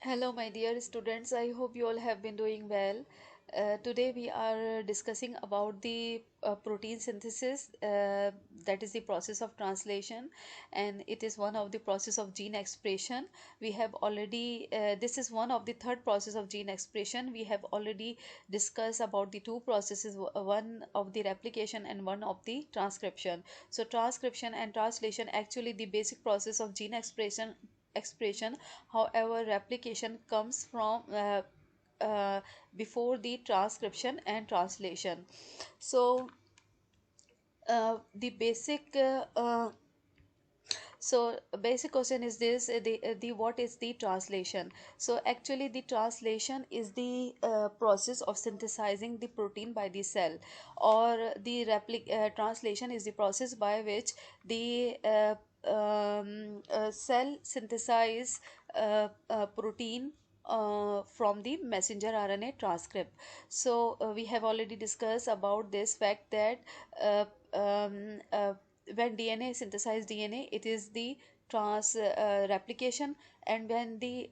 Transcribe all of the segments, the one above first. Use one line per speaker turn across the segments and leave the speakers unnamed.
Hello, my dear students. I hope you all have been doing well. Today we are discussing about the protein synthesis. That is the process of translation, and it is one of the process of gene expression. We have already. This is one of the third process of gene expression. We have already discussed about the two processes. One of the replication and one of the transcription. So transcription and translation actually the basic process of gene expression. However, replication comes from uh, before the transcription and translation. So the basic so basic question is this, the what is the translation? So actually the translation is the process of synthesizing the protein by the cell, or the translation is the process by which the cell synthesize protein from the messenger RNA transcript. So we have already discussed about this fact that uh, um, uh, when DNA synthesize DNA, it is the trans replication, and when the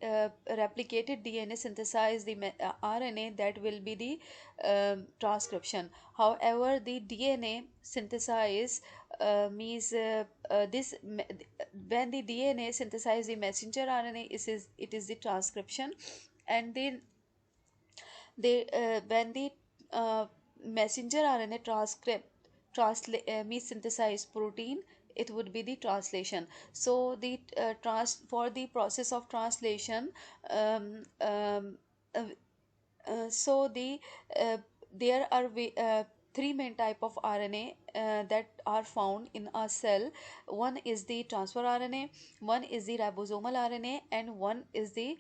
replicated DNA synthesize the RNA, that will be the transcription. However, the DNA synthesize means this when the DNA synthesize the messenger RNA, it is the transcription, and then they when the uh, messenger RNA transcript translate means synthesized protein, it would be the translation. So the trans for the process of translation, um, um, uh, so uh, there are three main type of RNA that are found in a cell. One is the transfer RNA, one is the ribosomal RNA, and one is the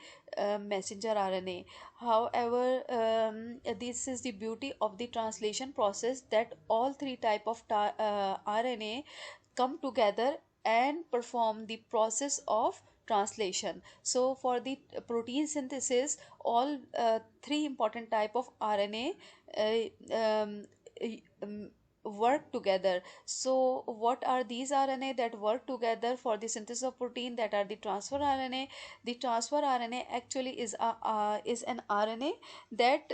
messenger RNA. However, this is the beauty of the translation process, that all three type of RNA come together and perform the process of translation. So for the protein synthesis, all three important type of RNA um, um, work together. So what are these RNA that work together for the synthesis of protein? That are the transfer RNA. The transfer RNA actually is an RNA that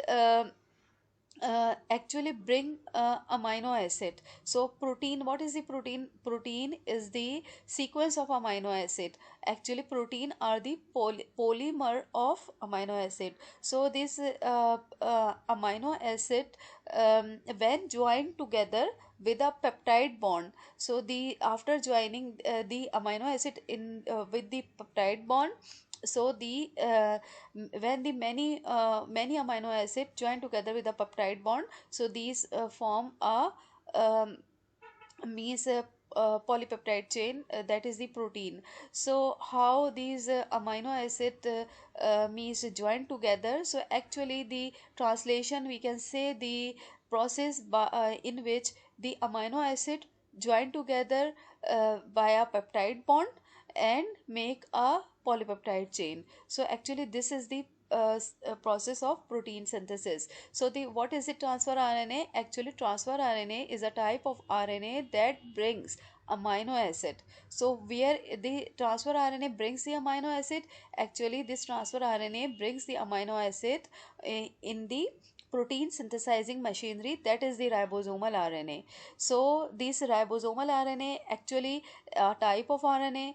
actually bring amino acid. So protein, what is the protein? Protein is the sequence of amino acid. Actually protein are the polymer of amino acid. So this amino acid, when joined together with a peptide bond, so the after joining the amino acid in with the peptide bond, so the when the many amino acid join together with a peptide bond, so these form a um, means polypeptide chain, that is the protein. So how these amino acid means join together? So actually the translation, we can say the process in which the amino acid join together via peptide bond and make a polypeptide chain. So actually this is the process of protein synthesis. So the what is the transfer RNA? Actually transfer RNA is a type of RNA that brings amino acid. So where the transfer RNA brings the amino acid? Actually this transfer RNA brings the amino acid in the protein synthesizing machinery, that is the ribosomal RNA. So this ribosomal RNA actually a type of RNA,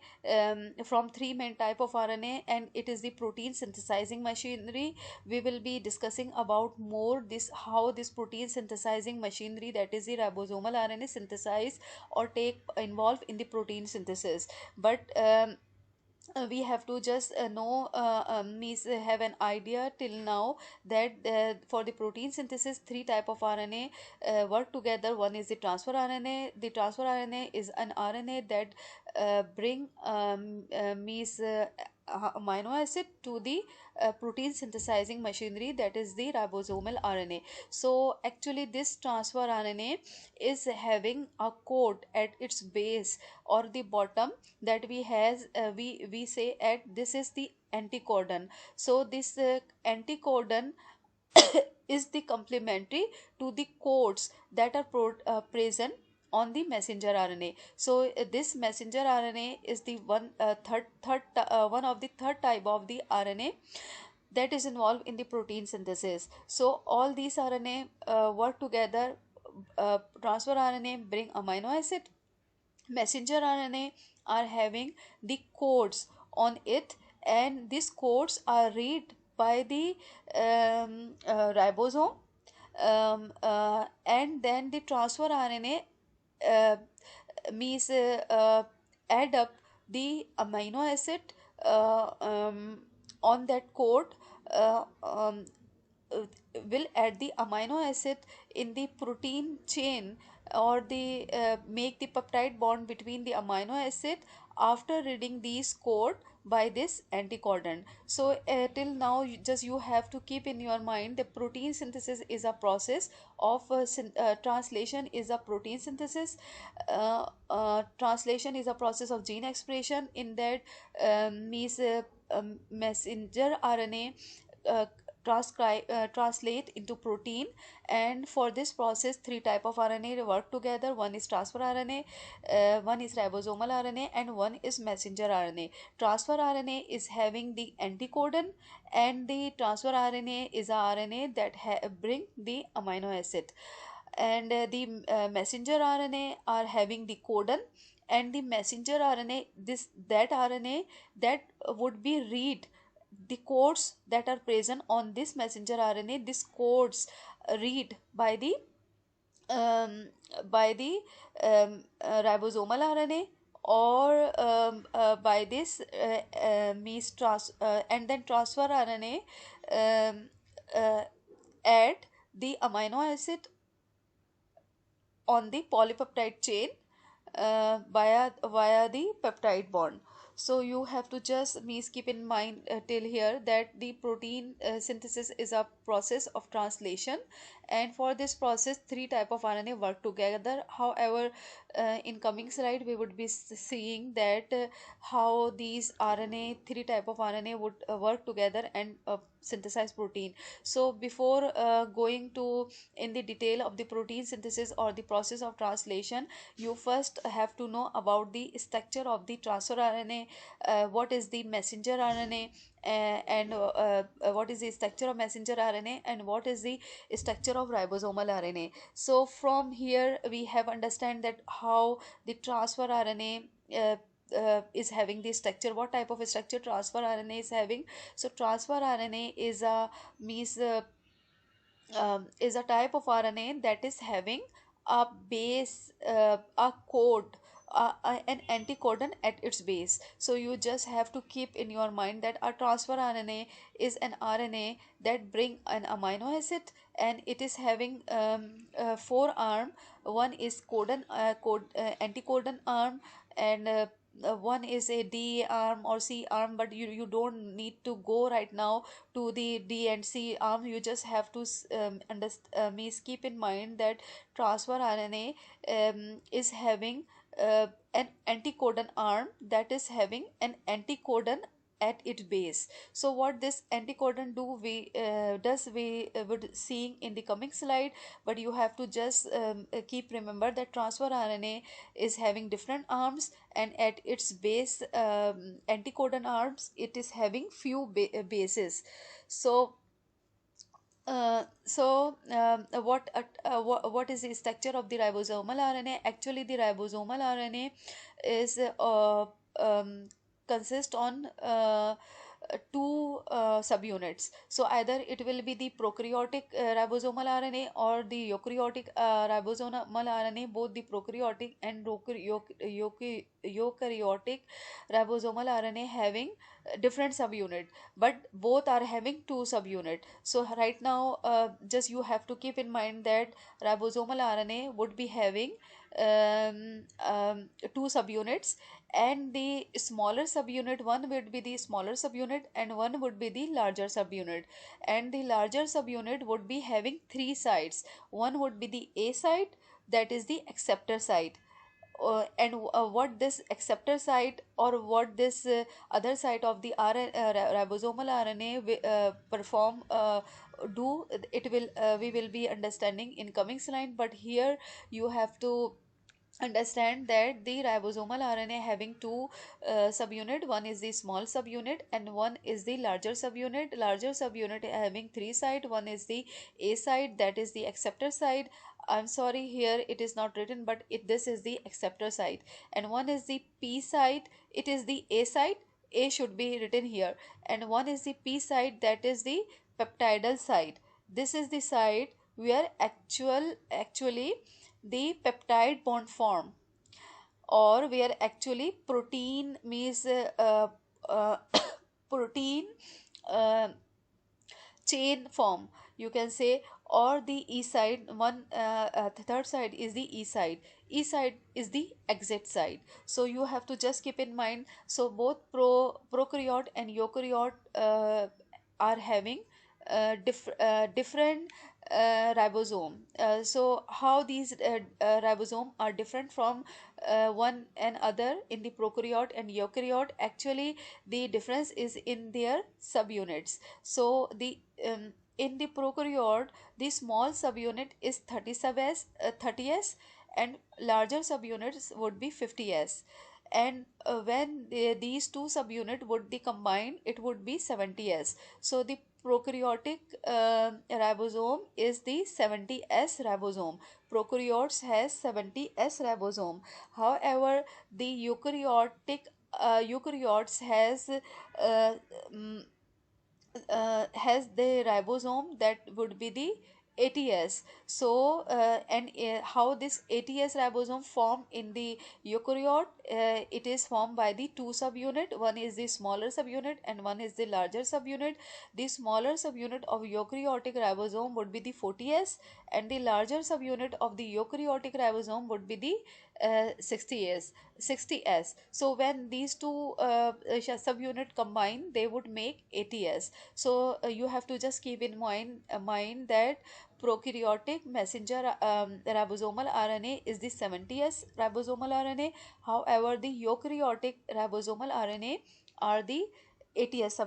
from three main type of RNA, and it is the protein synthesizing machinery. We will be discussing about more this how this protein synthesizing machinery, that is the ribosomal RNA, synthesize or take involved in the protein synthesis. But we have to just know means have an idea till now that for the protein synthesis three type of RNA work together. One is the transfer RNA. The transfer RNA is an RNA that bring means amino acid to the protein synthesizing machinery, that is the ribosomal RNA. So actually this transfer RNA is having a coat at its base or the bottom, that we say at this is the anticodon. So this anticodon is the complementary to the codes that are present on the messenger RNA. So this messenger RNA is the one of the third type of the RNA that is involved in the protein synthesis. So all these RNA work together. Transfer RNA bring amino acid, messenger RNA are having the codes on it, and these codes are read by the ribosome, and then the transfer RNA uh, means add up the amino acid on that code, uh, um, uh, will add the amino acid in the protein chain, or the make the peptide bond between the amino acid after reading these code by this anticodon. So till now you have to keep in your mind the protein synthesis is a process of translation is a protein synthesis. Translation is a process of gene expression. In that means messenger RNA uh, translate into protein, and for this process three type of RNA work together. One is transfer RNA, one is ribosomal RNA, and one is messenger RNA. Transfer RNA is having the anticodon, and the transfer RNA is a RNA that bring the amino acid, and the messenger RNA are having the codon, and the messenger RNA, this that RNA that would be read the codes that are present on this messenger RNA. These codes read um, by the ribosomal RNA, or by this means and then transfer RNA um, uh, add the amino acid on the polypeptide chain via the peptide bond. So you have to just means keep in mind till here that the protein synthesis is a process of translation, and for this process three type of RNA work together. However, in coming slide we would be seeing that how these RNA, three type of RNA would work together and synthesize protein. So before going to in the detail of the protein synthesis or the process of translation, you first have to know about the structure of the transfer RNA, what is the messenger RNA, and what is the structure of messenger RNA, and what is the structure of ribosomal RNA. So from here we have understand that how the transfer RNA is having the structure, what type of structure transfer RNA is having. So transfer RNA means is a type of RNA that is having a base, a code, an anticodon at its base. So you just have to keep in your mind that a transfer RNA is an RNA that bring an amino acid, and it is having four arm. One is anticodon arm, and one is a D arm or C arm, but you don't need to go right now to the D and C arm. You just have to means keep in mind that transfer RNA is having an anticodon arm that is having an anticodon at its base. So what this anticodon we would seeing in the coming slide, but you have to just keep remember that transfer RNA is having different arms, and at its base anticodon arms it is having few bases. So what is the structure of the ribosomal RNA? Actually, the ribosomal RNA is um, consist on two subunits. So either it will be the prokaryotic ribosomal RNA or the eukaryotic ribosomal RNA. Both the prokaryotic and eukaryotic ribosomal RNA having different subunit, but both are having two subunit. So right now just you have to keep in mind that ribosomal RNA would be having two subunits, and the smaller subunit, one would be the smaller subunit and one would be the larger subunit, and the larger subunit would be having three sides. One would be the A site, that is the acceptor site, and what this acceptor site or what this other site of the ribosomal RNA perform do, it will we will be understanding in coming slide. But here you have to understand that the ribosomal RNA having two subunit. One is the small subunit and one is the larger subunit. Larger subunit having three side. One is the A side, that is the acceptor side. I'm sorry, here it is not written, but this is the acceptor side. And one is the P side, it is the A side. A should be written here. And one is the P side, that is the peptidal side. This is the side where actually the peptide bond form, or where actually protein means uh, protein uh, chain form, you can say. Or the E side, the third side is the E side. E side is the exit side. So you have to just keep in mind. So both prokaryote and eukaryote are having different ribosome. So how these ribosome are different from one and other in the prokaryote and eukaryote, actually the difference is in their subunits. So the in the prokaryote, the small subunit is 30s, and larger subunits would be 50s. And when these two subunit would be combined, it would be 70s. So the prokaryotic ribosome is the 70s ribosome. Prokaryotes has 70s ribosome. However, the eukaryotes mm, has the ribosome that would be the ATS. So, and how this ATS ribosome form in the eukaryote, it is formed by the two subunit. One is the smaller subunit and one is the larger subunit. The smaller subunit of eukaryotic ribosome would be the 40S, and the larger subunit of the eukaryotic ribosome would be the 60S. So when these two subunit combine, they would make ATS. So you have to just keep in mind that prokaryotic messenger ribosomal RNA is the 70S ribosomal RNA. However, the eukaryotic ribosomal RNA are the ATS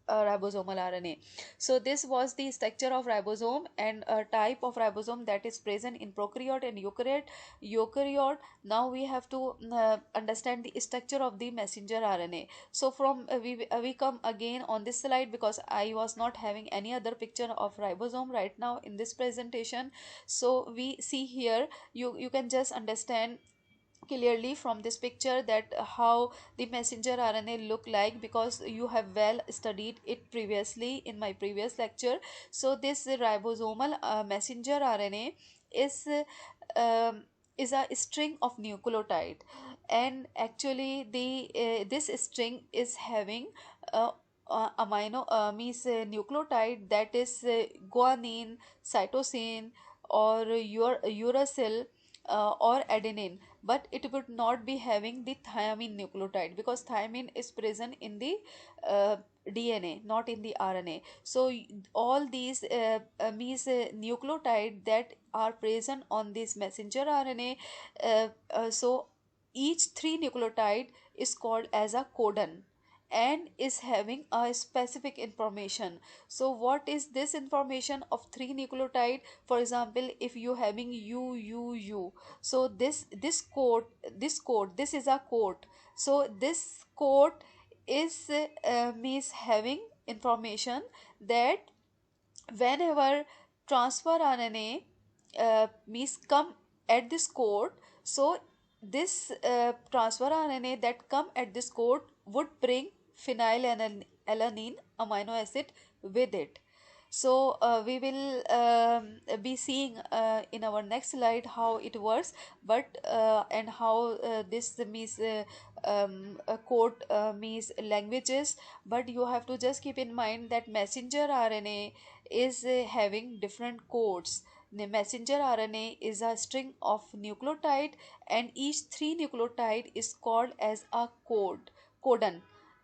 ribosomal RNA. So this was the structure of ribosome and a type of ribosome that is present in prokaryote and eukaryote. Now we have to understand the structure of the messenger RNA. So from we come again on this slide, because I was not having any other picture of ribosome right now in this presentation. So we see here, you can just understand clearly from this picture that how the messenger RNA look like, because you have well studied it previously in my previous lecture. So this ribosomal messenger RNA is is a string of nucleotide, and actually the this string is having amino means nucleotide, that is guanine, cytosine, or uracil, or adenine. But it would not be having the thiamine nucleotide, because thiamine is present in the uh, DNA, not in the RNA. So all these means nucleotide that are present on this messenger RNA. So each three nucleotide is called as a codon and is having a specific information. So what is this information of three nucleotide? For example, if you having U, so this is a code. So this code is means having information that whenever transfer RNA means come at this code, so this transfer RNA that come at this code would bring phenylalanine amino acid with it. So we will be seeing in our next slide how it works, but and how this means code means languages. But you have to just keep in mind that messenger RNA is having different codes. The messenger RNA is a string of nucleotide, and each three nucleotide is called as a codon,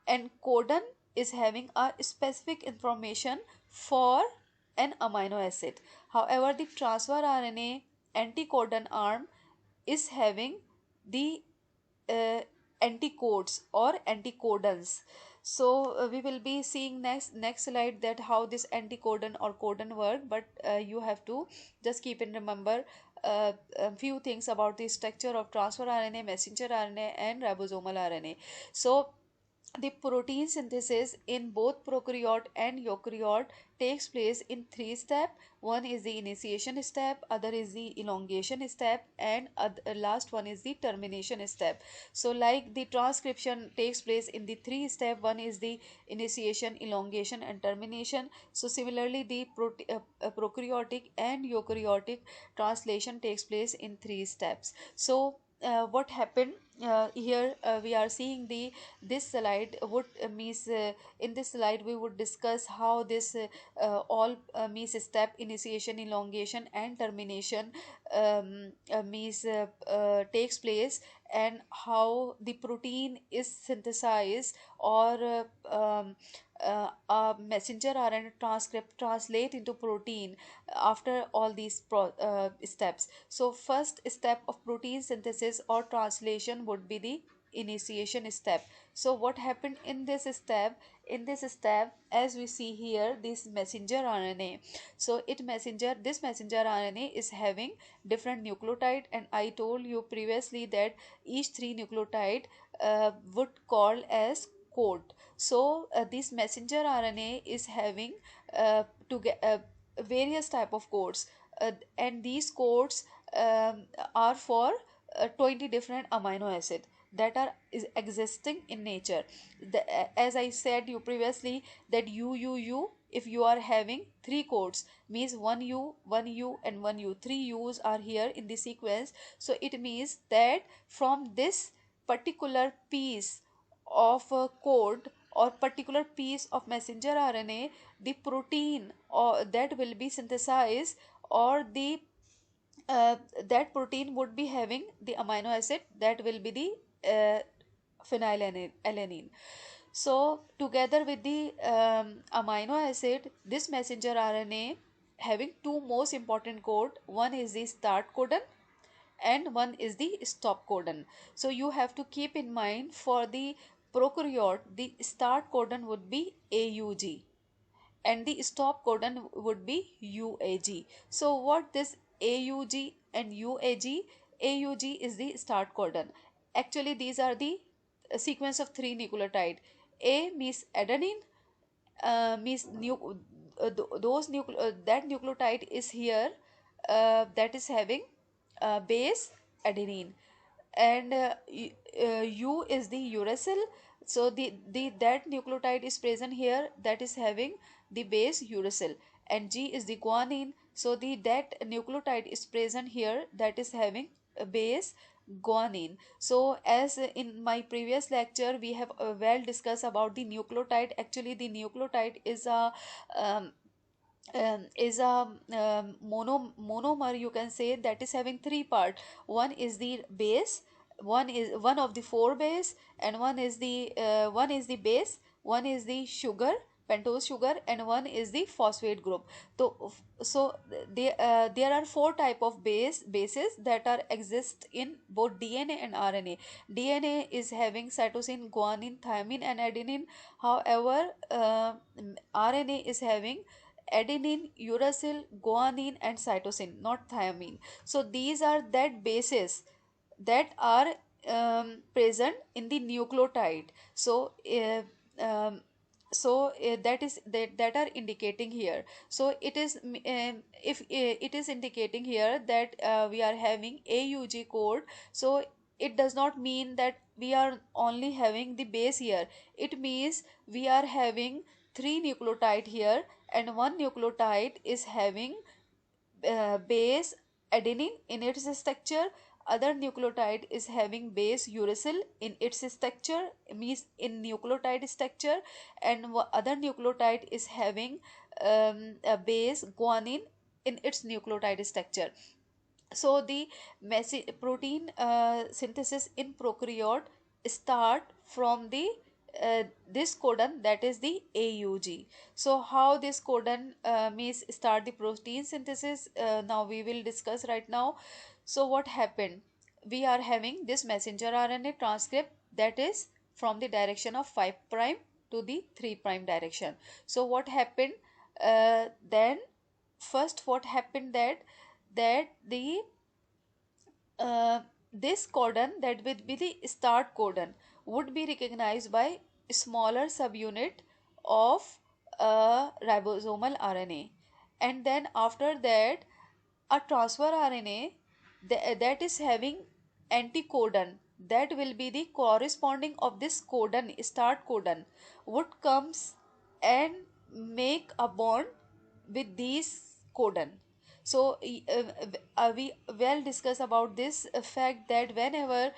and codon is having a specific information for an amino acid. However, the transfer RNA anticodon arm is having the uh, anticodes or anticodons. So we will be seeing next slide that how this anticodon or codon work. But you have to just keep in remember few things about the structure of transfer RNA, messenger RNA, and ribosomal RNA. So the protein synthesis in both prokaryote and eukaryote takes place in three steps. One is the initiation step, other is the elongation step, and last one is the termination step. So like the transcription takes place in the three step, one is the initiation, elongation, and termination. So similarly the prokaryotic and eukaryotic translation takes place in three steps. So what happened here, we are seeing the this slide would means in this slide we would discuss how this all means step initiation, elongation, and termination means takes place, and how the protein is synthesized, or a messenger RNA transcript translate into protein after all these steps. So first step of protein synthesis or translation would be the initiation step. So what happened in this step? In this step, as we see here, this messenger RNA, so this messenger RNA is having different nucleotide, and I told you previously that each three nucleotide would call as code. So this messenger RNA is having to get various type of codes, and these codes are for 20 different amino acid that are is existing in nature. As I said you previously, that U, if you are having three codes, means one U, and one U, three U's are here in the sequence. So it means that from this particular piece of a code or particular piece of messenger RNA, the protein or that will be synthesized, or the uh, that protein would be having the amino acid that will be the phenylalanine. So together with the amino acid, this messenger RNA having two most important code, one is the start codon and one is the stop codon. So you have to keep in mind, for the prokaryote the start codon would be AUG and the stop codon would be UAG. So what this AUG and UAG? AUG is the start codon. Actually these are the sequence of three nucleotide. A means adenine, means that nucleotide is here, that is having base adenine, and U is the uracil. So the that nucleotide is present here, that is having the base uracil, and G is the guanine. So the that nucleotide is present here, that is having a base guanine. So as in my previous lecture we have well discussed about the nucleotide. Actually the nucleotide um, is a monomer, you can say, that is having three part. One is the base, one is one of the four base, and one is the base, one is the sugar, pentose sugar, and one is the phosphate group. So there are four type of bases that are exist in both DNA and RNA. DNA is having cytosine, guanine, thymine, and adenine. However RNA is having adenine, uracil, guanine, and cytosine, not thymine. So these are that bases that are present in the nucleotide. So that are indicating here. So it is if it is indicating here that we are having AUG code. So it does not mean that we are only having the base here. It means we are having three nucleotide here, and one nucleotide is having base adenine in its structure, other nucleotide is having base uracil in its structure, means in nucleotide structure, and other nucleotide is having a base guanine in its nucleotide structure. So the protein synthesis in prokaryote start from the this codon, that is the AUG. So how this codon means start the protein synthesis, now we will discuss right now. So what happened? We are having this messenger RNA transcript that is from the direction of 5 prime to the 3 prime direction. So what happened then? First what happened, that the uh, this codon, that would be the start codon, would be recognized by smaller subunit of ribosomal RNA. And then after that, a transfer RNA that is having anticodon, that will be the corresponding of this codon, start codon, would comes and make a bond with these codon. So we well discuss about this fact that whenever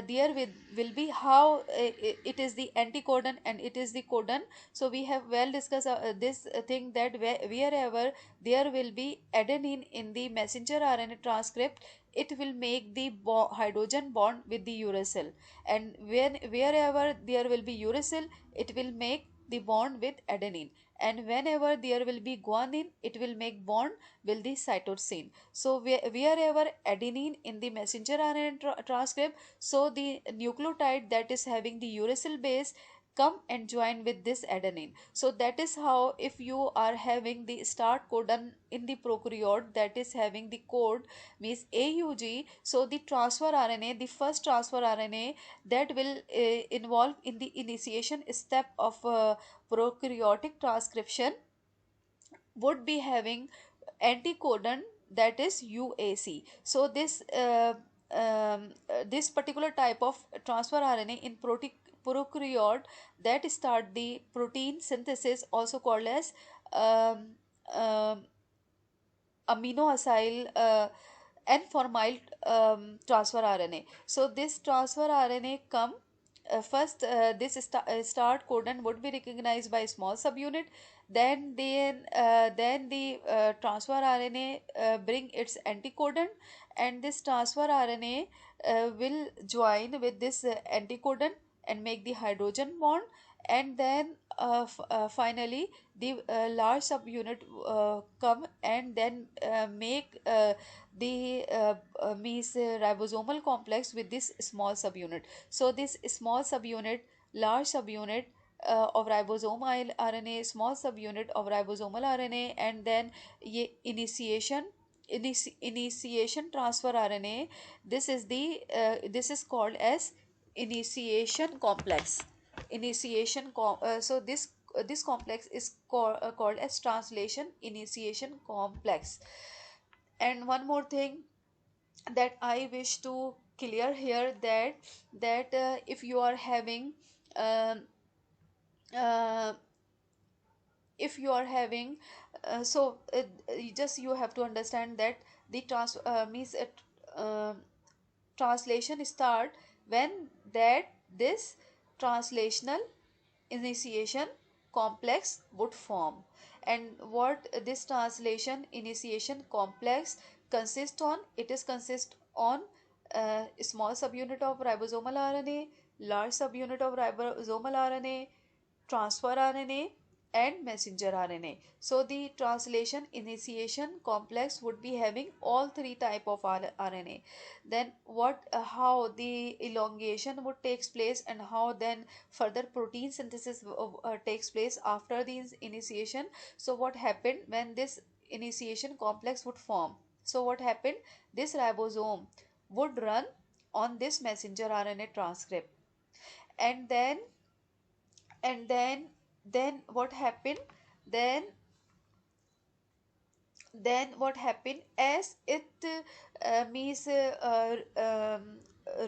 there will be how it is the anticodon and it is the codon. So we have well discussed this thing that wherever there will be adenine in the messenger RNA transcript, it will make the hydrogen bond with the uracil, and wherever there will be uracil, it will make the bond with adenine, and whenever there will be guanine, it will make bond with the cytosine. So wherever adenine in the messenger RNA transcript, so the nucleotide that is having the uracil base come and join with this adenine. So that is how, if you are having the start codon in the prokaryote that is having the code means AUG, so the transfer RNA, the first transfer RNA that will involve in the initiation step of prokaryotic transcription would be having anticodon, that is UAC. So this particular type of transfer RNA in prokaryote that start the protein synthesis, also called as um, um, aminoacyl and formyl transfer RNA. So this transfer RNA come first. This start codon would be recognized by small subunit. Then the transfer RNA bring its anticodon, and this transfer RNA will join with this anticodon and make the hydrogen bond, and then finally the large subunit come and then make means ribosomal complex with this small subunit. So this small subunit, large subunit of ribosomal RNA, small subunit of ribosomal RNA, and then initiation transfer RNA. This is called as initiation complex. So this complex is called as translation initiation complex. And one more thing that I wish to clear here, that if you are having um, uh, if you are having just you have to understand that the trans means translation start when that this translational initiation complex would form. And what this translation initiation complex consists on, it is consist on small subunit of ribosomal RNA, large subunit of ribosomal RNA, transfer RNA, and messenger RNA. So the translation initiation complex would be having all three type of RNA. Then how the elongation would takes place, and how then further protein synthesis takes place after the initiation. So what happened when this initiation complex would form? So what happened? This ribosome would run on this messenger RNA transcript, and then what happened? then then what happened as it means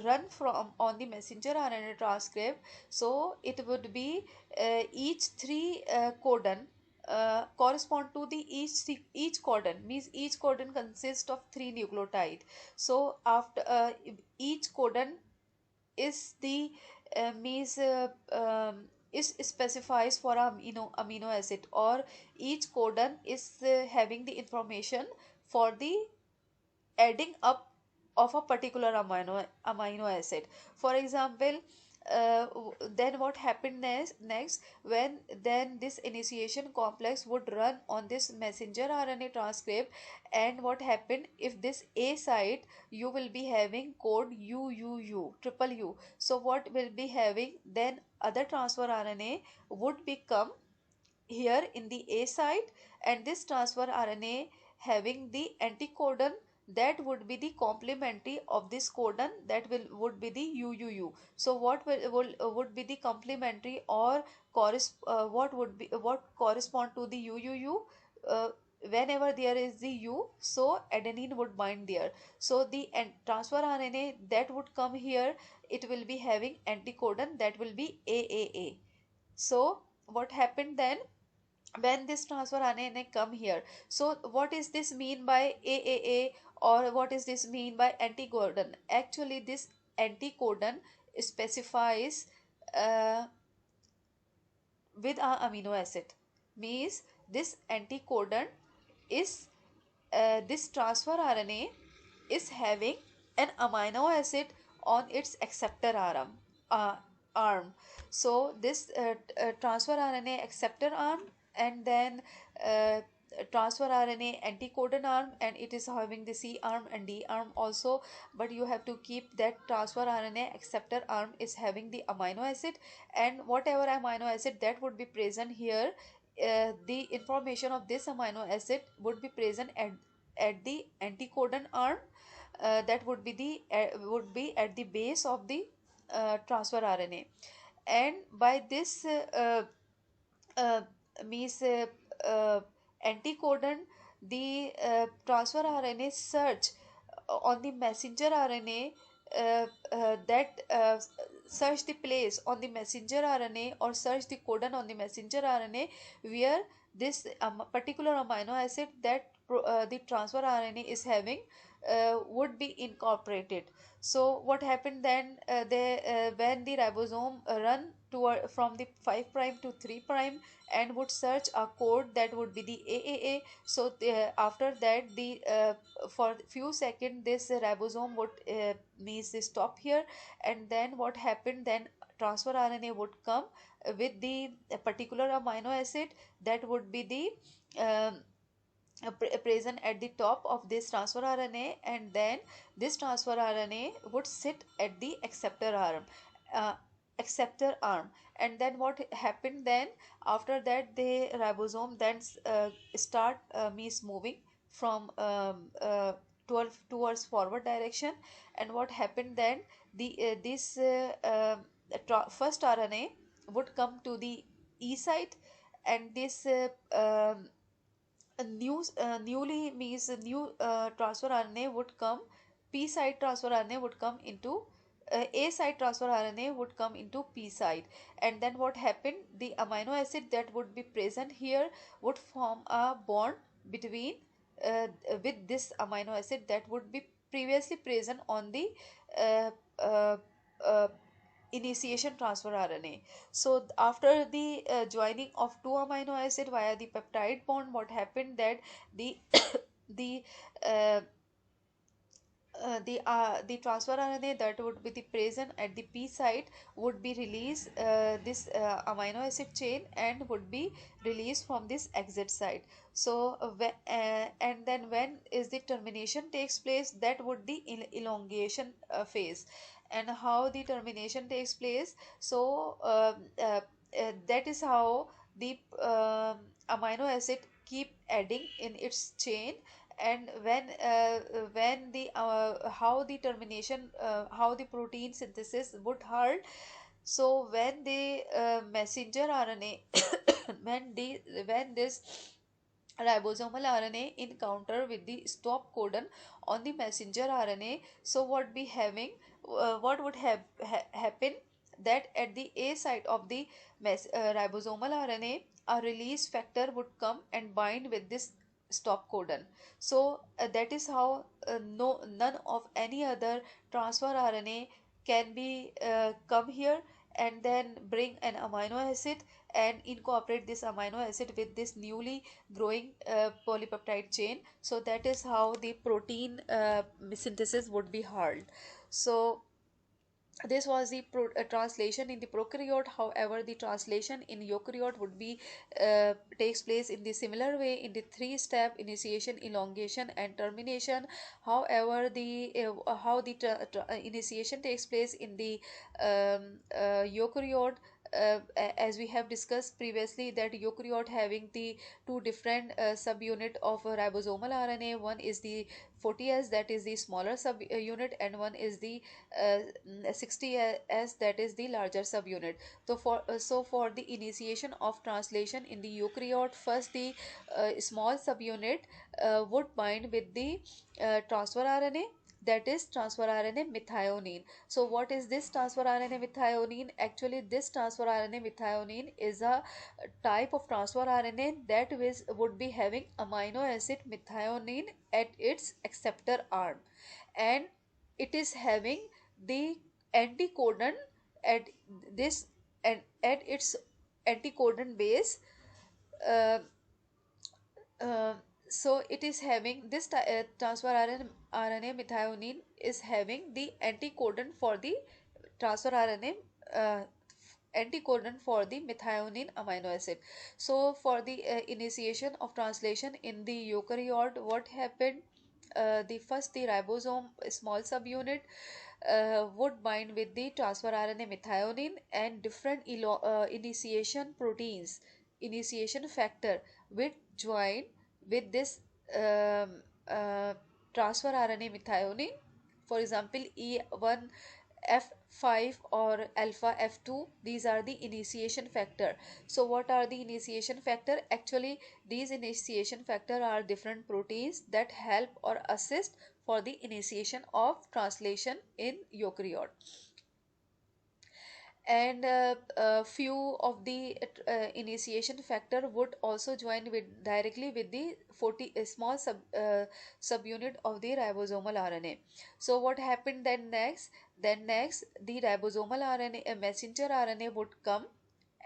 run from on the messenger RNA transcript. So it would be each three codon correspond to the each codon, means each codon consists of three nucleotide. So after each codon is the means is specifies for amino acid, or each codon is having the information for the adding up of a particular amino acid. For example, then what happened next when then this initiation complex would run on this messenger RNA transcript. And what happened, if this A site you will be having code UUU triple U. So what will be having, then other transfer RNA would become here in the A site, and this transfer RNA having the anticodon that would be the complementary of this codon, that will would be the UUU. So what would be the complementary, or what would be, what correspond to the UUU? uh, Whenever there is the U, so adenine would bind there. So the transfer RNA that would come here, it will be having anticodon, that will be AAA. So what happened then when this transfer RNA come here? So what is this mean by AAA, or what is this mean by anticodon? Actually, this anticodon specifies uh, with a amino acid, means this anticodon is this transfer RNA is having an amino acid on its acceptor uh, arm. So this transfer RNA acceptor arm, and then uh, transfer RNA anticodon arm, and it is having the C arm and D arm also. But you have to keep that transfer RNA acceptor arm is having the amino acid, and whatever amino acid that would be present here, the information of this amino acid would be present at the anticodon arm, that would be at the base of the transfer RNA. And by this uh, means anticodon, the transfer RNA search on the messenger RNA, that search the place on the messenger RNA, or search the codon on the messenger RNA, where this particular amino acid that the transfer RNA is having would be incorporated. So what happened then, when the ribosome run toward from the 5 prime to 3 prime, and would search a code that would be the AAA. So after that, the for few seconds this ribosome would means they stop here, and then what happened then, transfer RNA would come with the particular amino acid that would be the present at the top of this transfer RNA, and then this transfer RNA would sit at the uh, acceptor arm. And then what happened then, after that the ribosome then start means moving from 12 towards forward direction. And what happened then, the this first RNA would come to the E site, and this a newly means a new transfer RNA would come, P site transfer RNA would come into A site transfer RNA would come into P site. And then what happened, the amino acid that would be present here would form a bond between with this amino acid that would be previously present on the uh, uh, uh, initiation transfer RNA. So after the joining of two amino acid via the peptide bond, what happened that the the uh, the transfer RNA that would be the present at the P site would be released this amino acid chain, and would be released from this exit site. So and then when is the termination takes place, that would the elongation phase. And how the termination takes place, so that is how the amino acid keep adding in its chain. And when the how the termination how the protein synthesis would halt. So when the messenger RNA when this ribosomal RNA encounter with the stop codon on the messenger RNA, so what be having what would have happen, that at the A site of the ribosomal RNA, a release factor would come and bind with this stop codon. So that is how no none of any other transfer RNA can be come here and then bring an amino acid and incorporate this amino acid with this newly growing polypeptide chain. So that is how the protein synthesis would be held. So this was the translation in the prokaryote. However, the translation in eukaryote would be takes place in the similar way in the three step: initiation, elongation, and termination. However, the how the initiation takes place in the eukaryote as we have discussed previously, that eukaryote having the two different subunit of ribosomal RNA. One is the 40S, that is the smaller subunit, and one is the 60S, that is the larger subunit. So for the initiation of translation in the eukaryote, first the small subunit would bind with the transfer RNA, that is transfer RNA methionine. So what is this transfer RNA methionine? Actually, this transfer RNA methionine is a type of transfer RNA that would be having amino acid methionine at its acceptor arm, and it is having the anticodon at this, and at its anticodon base. uh, uh, so it is having this transfer RNA methionine is having the anticodon for the transfer RNA, uh, anticodon for the methionine amino acid. So for the initiation of translation in the eukaryote, what happened? The ribosome small subunit would bind with the transfer RNA methionine, and different initiation proteins, initiation factor, would join with this um, uh, transfer RNA methionine. For example, E1, F5 or alpha F2, these are the initiation factor. So what are the initiation factor? Actually, these initiation factor are different proteins that help or assist for the initiation of translation in eukaryote. And few of the initiation factor would also join with directly with the 40 small subunit of the ribosomal RNA. So what happened then next? Then next, the ribosomal RNA, a messenger RNA would come,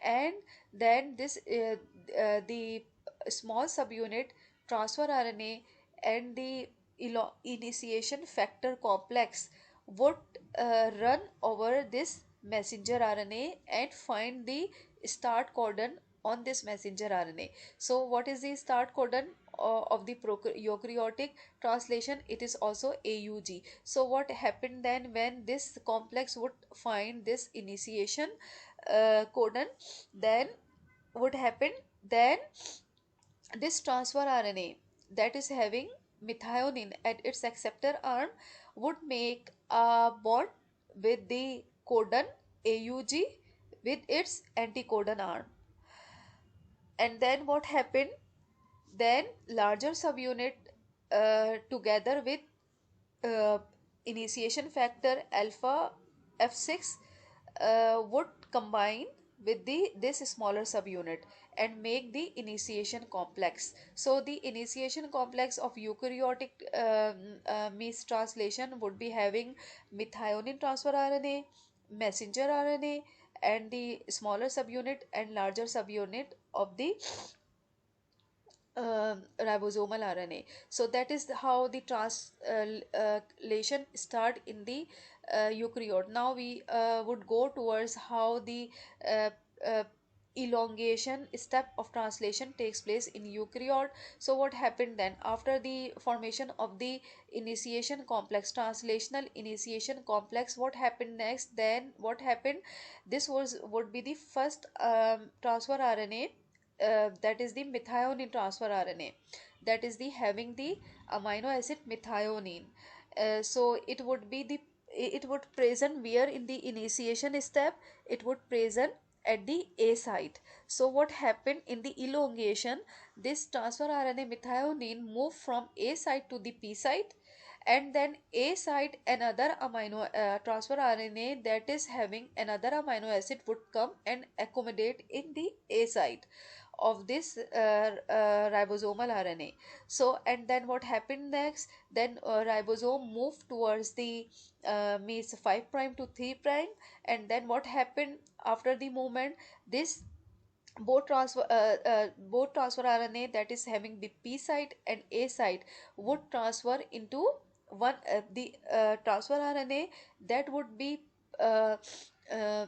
and then the small subunit transfer RNA and the initiation factor complex would run over this messenger RNA and find the start codon on this messenger RNA. So what is the start codon of the eukaryotic translation? It is also AUG. So what happened then when this complex would find this initiation codon, then would happen? Then this transfer RNA that is having methionine at its acceptor arm would make a bond with the codon AUG with its anticodon arm. And then what happened? Then larger subunit together with uh, initiation factor alpha F6 would combine with the this smaller subunit and make the initiation complex. So the initiation complex of eukaryotic means translation would be having methionine transfer RNA, messenger RNA, and the smaller subunit and larger subunit of the ribosomal RNA. So that is how the translation start in the eukaryote. Now we would go towards how the uh, uh, elongation step of translation takes place in eukaryote. So what happened then after the formation of the initiation complex, translational initiation complex? What happened next? Then what happened? This was would be the first transfer RNA, that is the methionine transfer RNA, that is the having the amino acid methionine. So it would present where in the initiation step? It would present at the A site. So what happened in the elongation? This transfer RNA methionine moved from A site to the P site, and then A site another amino transfer RNA that is having another amino acid would come and accommodate in the A site of this ribosomal RNA. So and then what happened next? Then ribosome moved towards the means 5 prime to 3 prime, and then what happened after the movement? This both transfer RNA that is having the P site and A site would transfer into one the transfer RNA that would be uh, uh,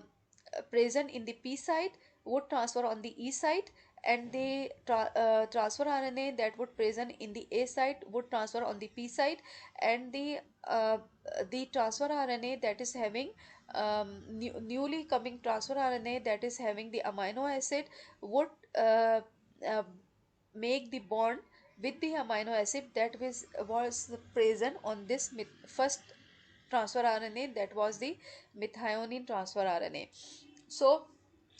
present in the P site would transfer on the E site, and the transfer RNA that would present in the A site would transfer on the P site, and the transfer RNA that is having newly coming transfer RNA that is having the amino acid would uh, make the bond with the amino acid that was present on this first transfer RNA, that was the methionine transfer RNA. So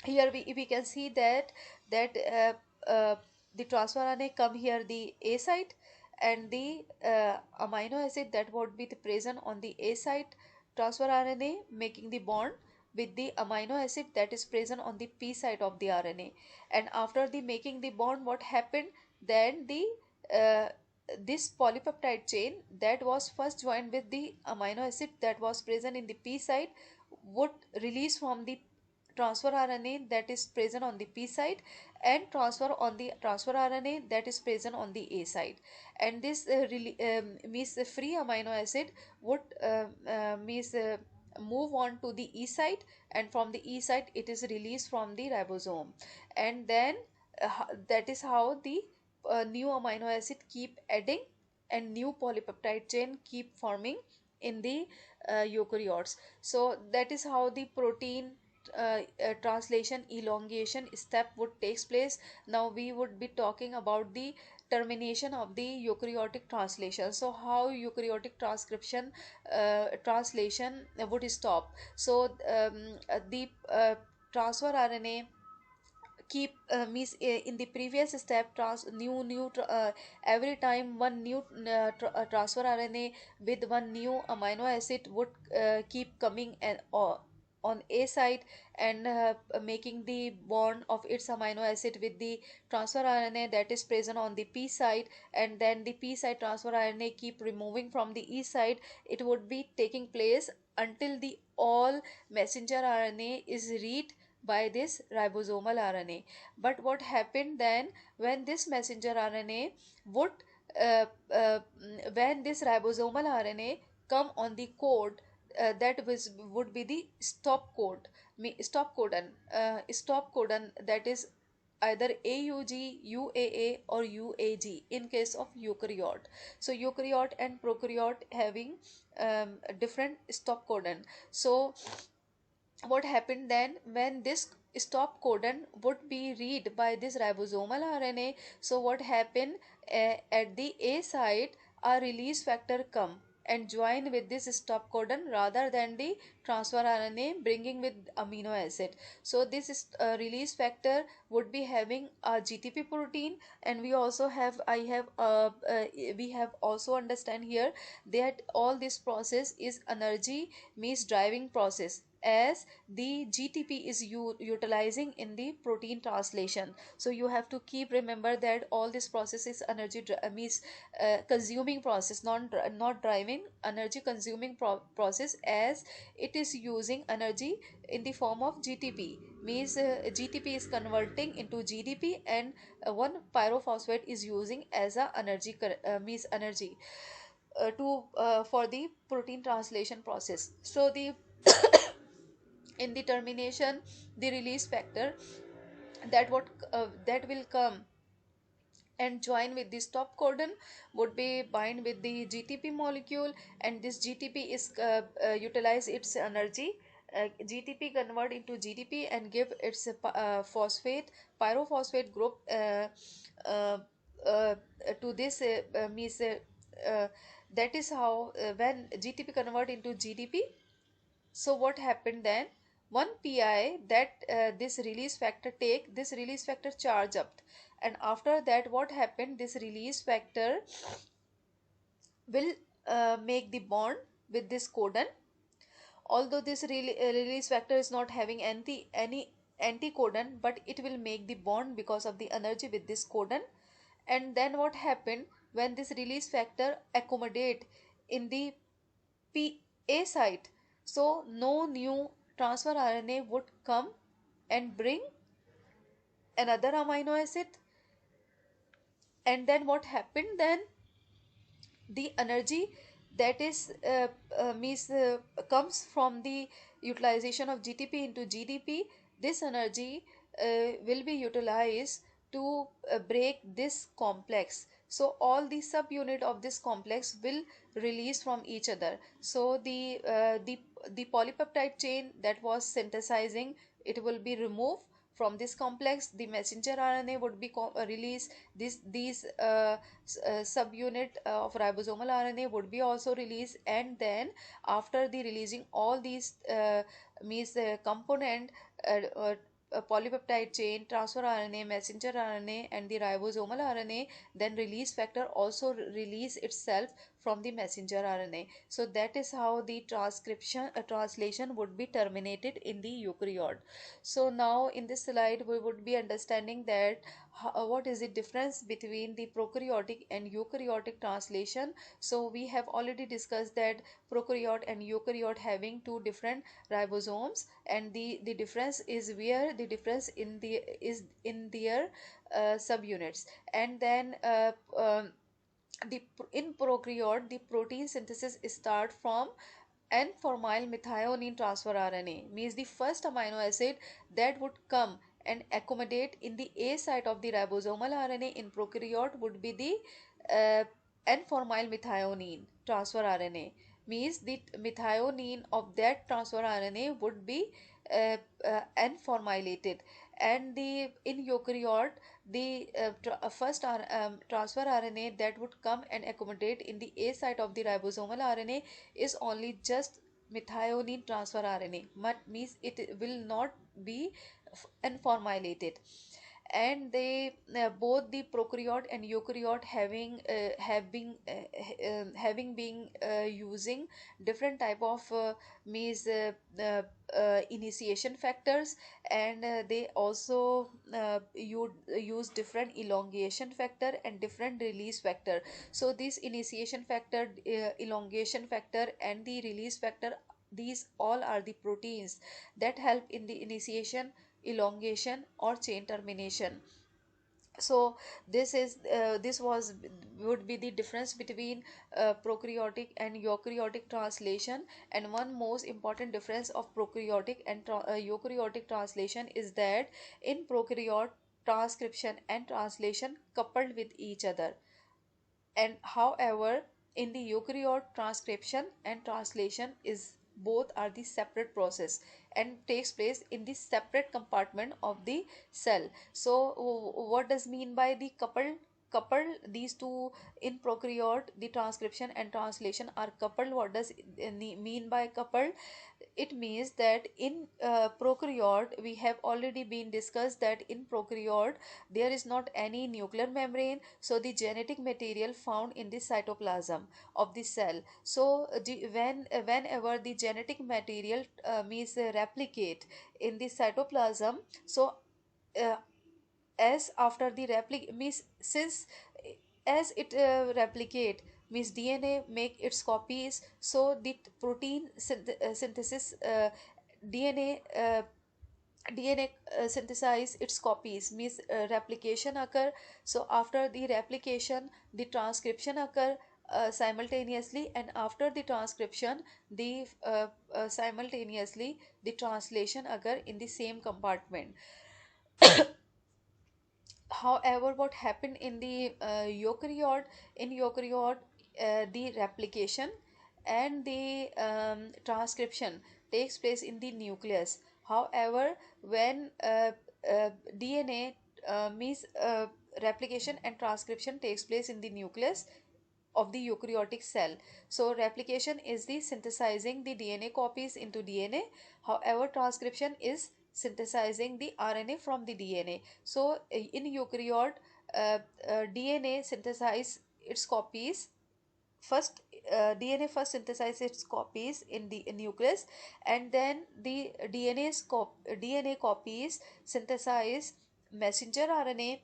here we can see that the transfer RNA come here the A site, and the amino acid that would be present on the A site transfer RNA making the bond with the amino acid that is present on the P site of the RNA. And after the making the bond, what happened then, the uh, this polypeptide chain that was first joined with the amino acid that was present in the P site would release from the transfer RNA that is present on the P site and transfer on the transfer RNA that is present on the A site. And this means the free amino acid would means move on to the E site, and from the E site it is released from the ribosome. And then that is how the new amino acid keep adding, and new polypeptide chain keep forming in the eukaryotes. So that is how the protein translation elongation step would takes place. Now we would be talking about the termination of the eukaryotic translation. So how eukaryotic transcription translation would stop. So the transfer RNA keep means in the previous step every time one new transfer RNA with one new amino acid would keep coming and on A site, and making the bond of its amino acid with the transfer RNA that is present on the P site, and then the P site transfer RNA keep removing from the E site. It would be taking place until the all messenger RNA is read by this ribosomal RNA. But what happened then, when this messenger RNA would uh, uh, when this ribosomal RNA come on the code that was would be the stop code, stop codon, that is either AUG, UAA or UAG in case of eukaryote. So eukaryote and prokaryote having different stop codon. So what happened then, when this stop codon would be read by this ribosomal RNA, so what happened, at the A site a release factor come and join with this stop codon rather than the transfer RNA bringing with amino acid. So this is release factor would be having a GTP protein. And we also have I have we have also understand here that all this process is energy means driving process, as the GTP is utilizing in the protein translation. So you have to keep remember that all this process is means consuming process, not driving, energy consuming process, as it is using energy in the form of GTP, means GTP is converting into GDP, and one pyrophosphate is using as a energy means energy to for the protein translation process. So the in the termination, the release factor that will come and join with the stop codon would be bind with the GTP molecule, and this GTP is utilize its energy. GTP convert into GDP and give its phosphate pyrophosphate group uh, uh, to this means that is how when GTP convert into GDP. So what happened then? One pi that this release factor take this release factor charge up, and after that what happened? This release factor will make the bond with this codon. Although this release factor is not having any anticodon, but it will make the bond because of the energy with this codon. And then what happened, when this release factor accommodate in the PA site, so no new transfer RNA would come and bring another amino acid. And then what happened then, the energy that is means comes from the utilization of GTP into GDP. This energy will be utilized to break this complex. So all the subunit of this complex will release from each other. So the polypeptide chain that was synthesizing, it will be removed from this complex. The messenger RNA would be released. These subunit of ribosomal RNA would be also released, and then after the releasing all these means component, uh, uh, polypeptide chain, transfer RNA, messenger RNA, and the ribosomal RNA, then release factor also release itself from the messenger RNA. So that is how the transcription translation would be terminated in the eukaryote. So now in this slide we would be understanding that what is the difference between the prokaryotic and eukaryotic translation. So we have already discussed that prokaryote and eukaryote having two different ribosomes, and the difference is where the difference in the is in their subunits. And then in prokaryote, the protein synthesis start from N-formyl methionine transfer RNA, means the first amino acid that would come and accommodate in the A site of the ribosomal RNA in prokaryote would be the uh, N-formyl methionine transfer RNA, means the methionine of that transfer RNA would be N-formylated. And the in eukaryote, the first transfer RNA that would come and accommodate in the A site of the ribosomal RNA is only just methionine transfer RNA, but means it will not be unformylated. And they both the prokaryote and eukaryote having been using different type of means initiation factors, and they also use different elongation factor and different release factor. So this initiation factor, elongation factor, and the release factor, these all are the proteins that help in the initiation, elongation, or chain termination. So this was would be the difference between prokaryotic and eukaryotic translation. And one most important difference of prokaryotic and eukaryotic translation is that in prokaryote, transcription and translation coupled with each other, and however in the eukaryote, transcription and translation is both are the separate process and takes place in the separate compartment of the cell. So what does mean by the coupled? These two, in prokaryote the transcription and translation are coupled. What does it mean by coupled? It means that in prokaryote, we have already been discussed that in prokaryote there is not any nuclear membrane, so the genetic material found in the cytoplasm of the cell. So whenever the genetic material means replicate in the cytoplasm, so uh, as after the replic means since as it replicate, means DNA make its copies, so the protein synthesis, DNA DNA synthesize its copies, means replication occur. So after the replication, the transcription occur simultaneously, and after the transcription, the simultaneously the translation occur in the same compartment. However, what happened in the eukaryote? In eukaryote, the replication and the transcription takes place in the nucleus. However, when DNA means replication and transcription takes place in the nucleus of the eukaryotic cell. So replication is the synthesizing the DNA copies into DNA. However, transcription is synthesizing the RNA from the DNA. So in eukaryote, DNA synthesize its copies first. DNA first synthesizes its copies in the nucleus, and then the DNA copies synthesize messenger RNA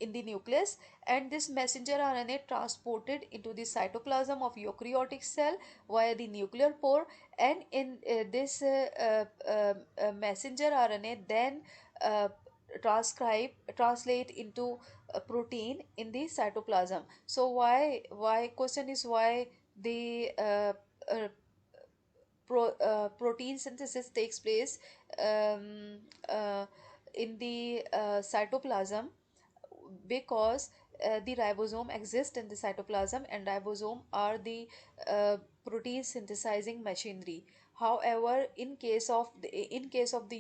in the nucleus, and this messenger RNA transported into the cytoplasm of eukaryotic cell via the nuclear pore, and in this messenger RNA then uh, translate into a protein in the cytoplasm. So why question is why the uh, protein synthesis takes place um, uh, in the cytoplasm, because the ribosome exists in the cytoplasm, and ribosome are the protein synthesizing machinery. However, in case of the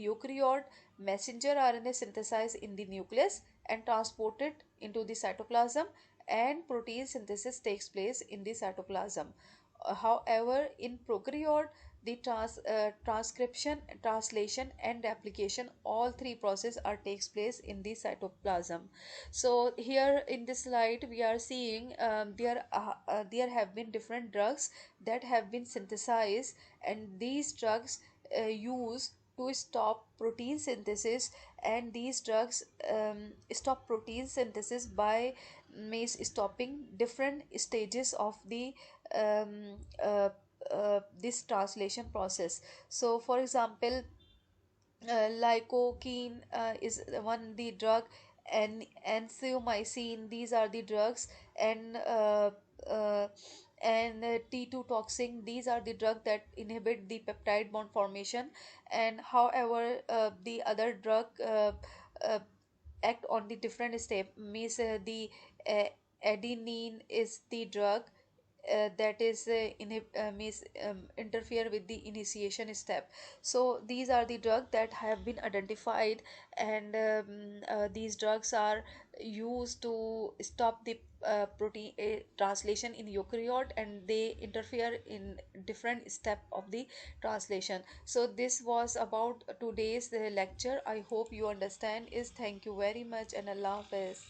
eukaryote, messenger RNA synthesized in the nucleus and transported into the cytoplasm, and protein synthesis takes place in the cytoplasm. However, in prokaryote, the transcription, translation, and replication, all three process are takes place in the cytoplasm. So here in this slide we are seeing, there have been different drugs that have been synthesized, and these drugs use to stop protein synthesis, and these drugs stop protein synthesis by means stopping different stages of the um, this translation process. So for example, lycocaine is one the drug, and anthomycin, these are the drugs, and uh, T2 toxin, these are the drug that inhibit the peptide bond formation. And however, the other drug uh, act on the different step, means the uh, adenine is the drug that is means interfere with the initiation step. So these are the drugs that have been identified, and these drugs are used to stop the protein translation in eukaryote, and they interfere in different step of the translation. So this was about today's lecture. I hope you understand. Is thank you very much, and Allah Hafiz.